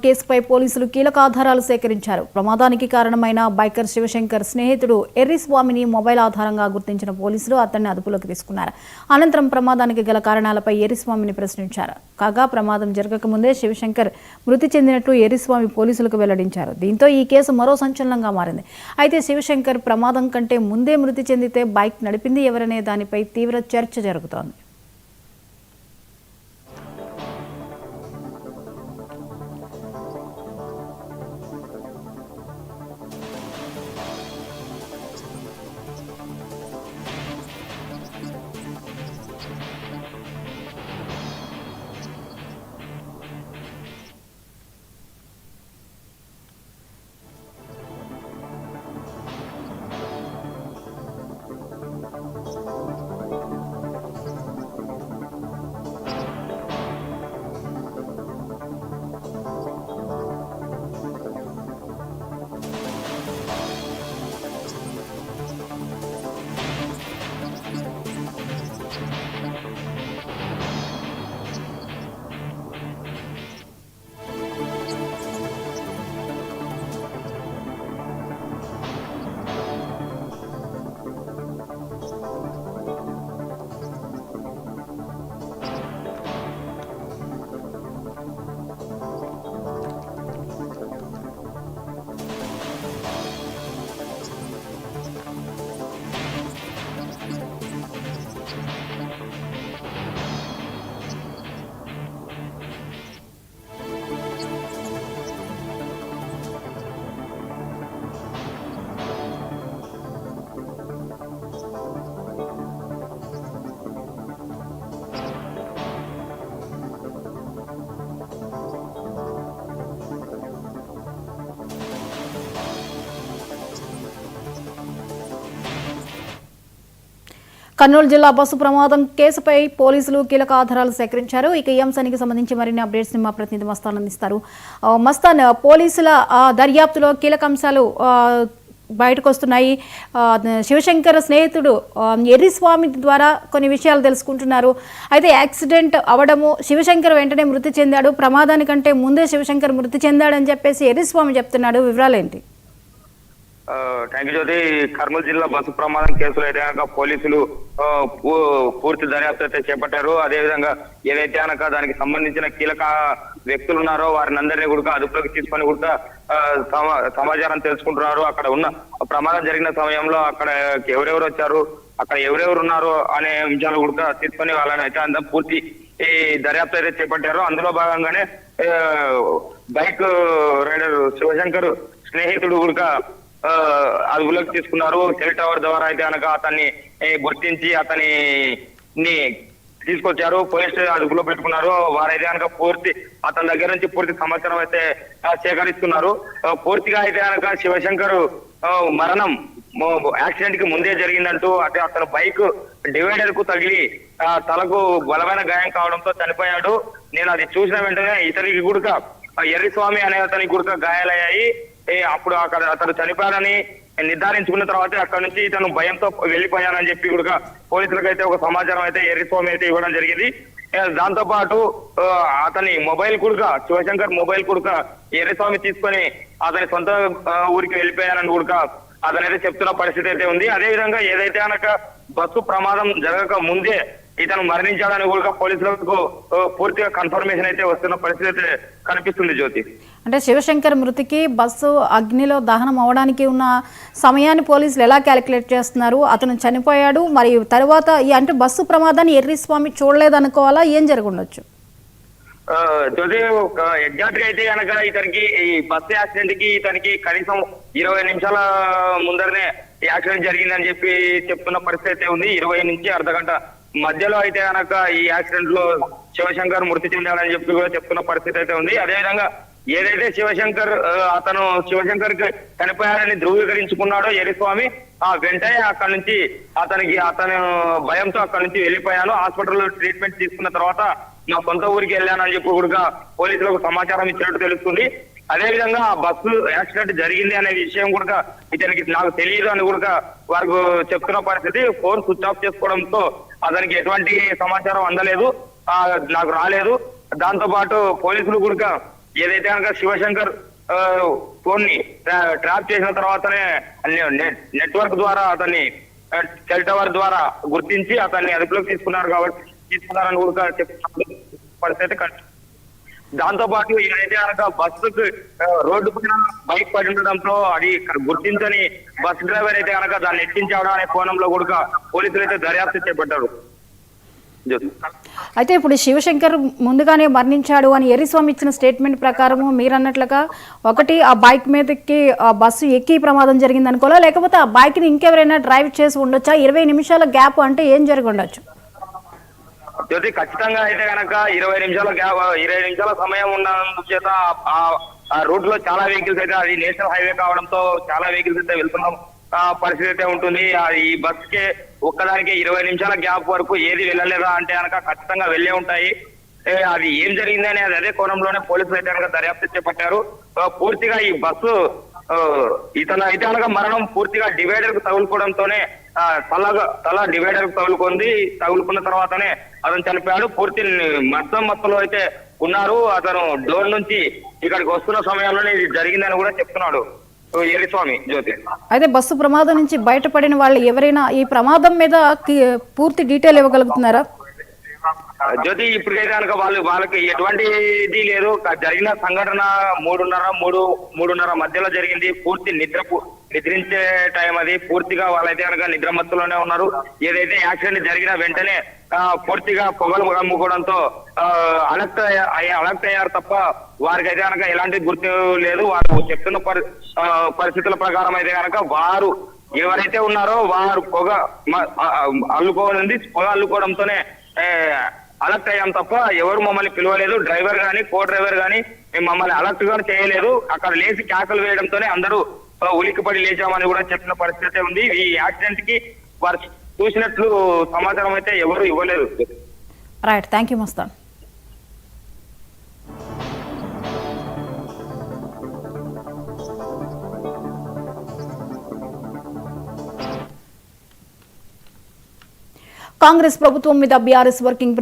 కేసుపై పోలీసులు కీలక ఆధారాలు సేకరించారు. ప్రమాదానికి కారణమైన బైకర్ శివశంకర్ స్నేహితుడు ఎర్రిస్వామిని మొబైల్ ఆధారంగా గుర్తించిన పోలీసులు అతన్ని అదుపులోకి తీసుకున్నారు. అనంతరం ప్రమాదానికి గల కారణాలపై ఎర్రిస్వామిని ప్రశ్నించారు. కాగా ప్రమాదం జరగకముందే శివశంకర్ మృతి చెందినట్లు ఎర్రిస్వామి పోలీసులకు వెల్లడించారు. దీంతో ఈ కేసు మరో సంచలనంగా మారింది. అయితే శివశంకర్ ప్రమాదం కంటే ముందే మృతి చెందితే బైక్ నడిపింది ఎవరనే దానిపై తీవ్ర చర్చ జరుగుతోంది. కర్నూలు జిల్లా బస్సు ప్రమాదం కేసుపై పోలీసులు కీలక ఆధారాలు సేకరించారు. ఇక ఈ అంశానికి సంబంధించి మరిన్ని అప్డేట్స్ మా ప్రతినిధి మస్తాన్ అందిస్తారు. మస్తాన్, పోలీసుల దర్యాప్తులో కీలక అంశాలు బయటకు వస్తున్నాయి. శివశంకర్ స్నేహితుడు ఎర్రిస్వామి ద్వారా కొన్ని విషయాలు తెలుసుకుంటున్నారు. అయితే యాక్సిడెంట్ అవడము, శివశంకర్ వెంటనే మృతి చెందాడు, ప్రమాదానికంటే ముందే శివశంకర్ మృతి చెందాడని చెప్పేసి ఎర్రిస్వామి చెప్తున్నాడు. వివరాలేంటి? థ్యాంక్ యూ జ్యోతి. కర్నూలు జిల్లా బస్సు ప్రమాదం కేసులో అయితే కనుక పోలీసులు పూర్తి దర్యాప్తు అయితే చేపట్టారు. అదేవిధంగా ఏదైతే కనుక దానికి సంబంధించిన కీలక వ్యక్తులు ఉన్నారో వారిని అందరినీ కూడా అదుపులోకి తీసుకొని కూడా సమాచారం తెలుసుకుంటున్నారు. అక్కడ ఉన్న ప్రమాదం జరిగిన సమయంలో అక్కడ ఎవరెవరు వచ్చారు, అక్కడ ఎవరెవరు ఉన్నారు అనే అంశాలు కూడా తీసుకొని వాళ్ళని అయితే అంతా పూర్తి ఈ దర్యాప్తు అయితే చేపట్టారు. అందులో భాగంగానే బైక్ రైడర్ శివశంకర్ స్నేహితుడు కూడా అదుపులోకి తీసుకున్నారు. సెల్ టవర్ ద్వారా అయితే కనుక అతన్ని గుర్తించి అతని తీసుకొచ్చారు. పోలీసు అదుపులో పెట్టుకున్నారు. వారైతే కనుక పూర్తి అతని దగ్గర నుంచి పూర్తి సమాచారం అయితే సేకరిస్తున్నారు. పూర్తిగా అయితే కనుక శివశంకర్ మరణం యాక్సిడెంట్ కి ముందే జరిగిందంటూ అంటే అతను బైక్ డివైడర్ కు తగిలి తలకు బలమైన గాయం కావడంతో చనిపోయాడు. నేను అది చూసిన వెంటనే ఇతనికి కూడా ఎర్రిస్వామి అనే అతనికి కూడా గాయాలయ్యాయి. అప్పుడు అక్కడ అతను చనిపోయాడని నిర్ధారించుకున్న తర్వాత అక్కడ నుంచి ఇతను భయంతో వెళ్లిపోయానని చెప్పి కూడా పోలీసులకు అయితే ఒక సమాచారం అయితే ఎర్రిస్వామి అయితే ఇవ్వడం జరిగింది. దాంతో పాటు అతని మొబైల్ కూడా శివశంకర్ మొబైల్ కూడా ఎర్రిస్వామి తీసుకొని అతని సొంత ఊరికి వెళ్ళిపోయానని కూడా అతనైతే చెప్తున్న పరిస్థితి అయితే ఉంది. అదే విధంగా ఏదైతే కనుక బస్సు ప్రమాదం జరగక ముందే ఇతను మరణించాడని కూడా పోలీసులకు పూర్తిగా కన్ఫర్మేషన్ అయితే వస్తున్న పరిస్థితి అయితే కనిపిస్తుంది జ్యోతి. అంటే శివశంకర్ మృతికి బస్సు అగ్నిలో దహనం అవడానికి ఉన్న సమయాన్ని పోలీసులు ఎలా క్యాలిక్యులేట్ చేస్తున్నారు? అతను చనిపోయాడు, మరి తర్వాత అంటే బస్సు ప్రమాదాన్ని ఎర్రిస్వామి చూడలేదనుకోవాలా? ఏం జరుగుండొచ్చు? జ్యోతి, ఎగ్జాక్ట్ గా అయితే కనుక ఇతనికి ఈ బస్సు యాక్సిడెంట్ కి ఇతనికి కనీసం 20 నిమిషాల ముందరనే యాక్సిడెంట్ జరిగిందని చెప్పి చెప్తున్న పరిస్థితి అయితే ఉంది. 20 నుంచి అర్ధ గంట మధ్యలో అయితే కనుక ఈ యాక్సిడెంట్ లో శివశంకర్ మృతి చెందాడని చెప్పి కూడా చెప్తున్న పరిస్థితి అయితే ఉంది. అదేవిధంగా ఏదైతే శివశంకర్ చనిపోయాడని ధృవీకరించుకున్నాడో ఎర్రిస్వామి వెంటనే అక్కడి నుంచి అతను భయంతో అక్కడి నుంచి వెళ్ళిపోయాను, హాస్పిటల్లో ట్రీట్మెంట్ తీసుకున్న తర్వాత నా సొంత ఊరికి వెళ్ళానని చెప్పి కూడా పోలీసులకు సమాచారం ఇచ్చినట్టు తెలుస్తుంది. అదే విధంగా ఆ బస్సు యాక్సిడెంట్ జరిగింది అనే విషయం కూడా ఇతనికి నాకు తెలియదు అని కూడా వారికి చెప్తున్న పరిస్థితి. ఫోన్ స్విచ్ ఆఫ్ చేసుకోవడంతో అతనికి ఎటువంటి సమాచారం అందలేదు, నాకు రాలేదు. దాంతో పాటు పోలీసులు కూడా ఏదైతే కనుక శివశంకర్ ఫోన్ ని ట్రాప్ చేసిన తర్వాతనే నెట్వర్క్ ద్వారా అతన్ని సెల్ టవర్ ద్వారా గుర్తించి అతన్ని అదుపులోకి తీసుకున్నారని కూడా చెప్తున్నారు పరిస్థితి. దాంతో పాటు ఏదైతే కనుక బస్సుకు రోడ్డు పైన బైక్ పడి ఉండడంతో అది గుర్తించని బస్ డ్రైవర్ అయితే కనుక దాన్ని ఎక్కించవడం అనే కోణంలో కూడా పోలీసులు అయితే దర్యాప్తు చేపట్టారు. అయితే ఇప్పుడు శివశంకర్ ముందుగానే మరణించాడు అని ఎర్రిస్వామి ఇచ్చిన స్టేట్మెంట్ ప్రకారము మీరు అన్నట్లుగా ఒకటి ఆ బైక్ మీదకి ఆ బస్సు ఎక్కి ప్రమాదం జరిగింది అనుకోవాలా, లేకపోతే ఆ బైక్ ని ఇంకెవరైనా డ్రైవ్ చేసి ఉండొచ్చా? 20 నిమిషాల గ్యాప్ అంటే ఏం జరిగి ఉండొచ్చు? జ్యోతి, ఖచ్చితంగా అయితే కనుక 20 నిమిషాల సమయం ఉన్నందు చేత ఆ రూట్ లో చాలా వెహికల్స్ అయితే, అది నేషనల్ హైవే కావడంతో చాలా వెహికల్స్ అయితే వెళ్తున్నాం పరిస్థితి అయితే ఉంటుంది. ఈ బస్ కి ఒక్కదానికి 20 నిమిషాల గ్యాప్ వరకు ఏది వెళ్ళలేదా అంటే కనుక ఖచ్చితంగా వెళ్ళే ఉంటాయి. అది ఏం జరిగింది అనేది అదే కోణంలోనే పోలీసులు అయితే కనుక దర్యాప్తు చేపట్టారు. పూర్తిగా ఈ బస్సు ఇతను అయితే కనుక మరణం పూర్తిగా డివైడర్ కు తగులుకోవడంతోనే తల డివైడర్ కు తగులుకున్న తర్వాతనే అతను చనిపోయాడు. పూర్తి మత్తులో అయితే ఉన్నారు. అతను డోర్ నుంచి ఇక్కడికి వస్తున్న సమయంలోనే ఇది జరిగిందని కూడా చెప్తున్నాడు ఎర్రిస్వామి. జ్యోతి, అయితే బస్సు ప్రమాదం నుంచి బయటపడిన వాళ్ళు ఎవరైనా ఈ ప్రమాదం మీద పూర్తి డీటెయిల్ ఇవ్వగలుగుతున్నారా? జ్యోతి, ఇప్పటికైతే కనుక వాళ్ళకి ఎటువంటిది లేదు. జరిగిన సంఘటన 3:30 మధ్యలో జరిగింది. పూర్తి నిద్రించే టైం అది. పూర్తిగా వాళ్ళైతే కనుక నిద్రమత్తులోనే ఉన్నారు. ఏదైతే యాక్సిడెంట్ జరిగిన వెంటనే పూర్తిగా పొగలు అమ్ముకోవడంతో అలర్ట్ అయ్యారు తప్ప వారికి అయితే కనుక ఎలాంటి గుర్తు లేదు. వారు చెప్తున్న పరిస్థితుల ప్రకారం అయితే కనుక వారు ఎవరైతే ఉన్నారో వారు పొగ అల్లుకోవడంతోనే అలర్ట్ అయ్యాం తప్ప ఎవరు మమ్మల్ని పిలవలేదు. డ్రైవర్ గాని కో డ్రైవర్ గాని మమ్మల్ని అలర్ట్ గా చేయలేదు. అక్కడ లేచి కేకలు వేయడంతోనే అందరూ ఉలిక్కిపడి లేచామని కూడా చెప్పిన పరిస్థితి ఉంది. ఈ యాక్సిడెంట్ కి వారు చూసినట్లు సమాచారం అయితే ఎవరు ఇవ్వలేదు. Right, thank you Mastan. Congress ప్రభుత్వం మీద బీఆర్ఎస్ వర్కింగ్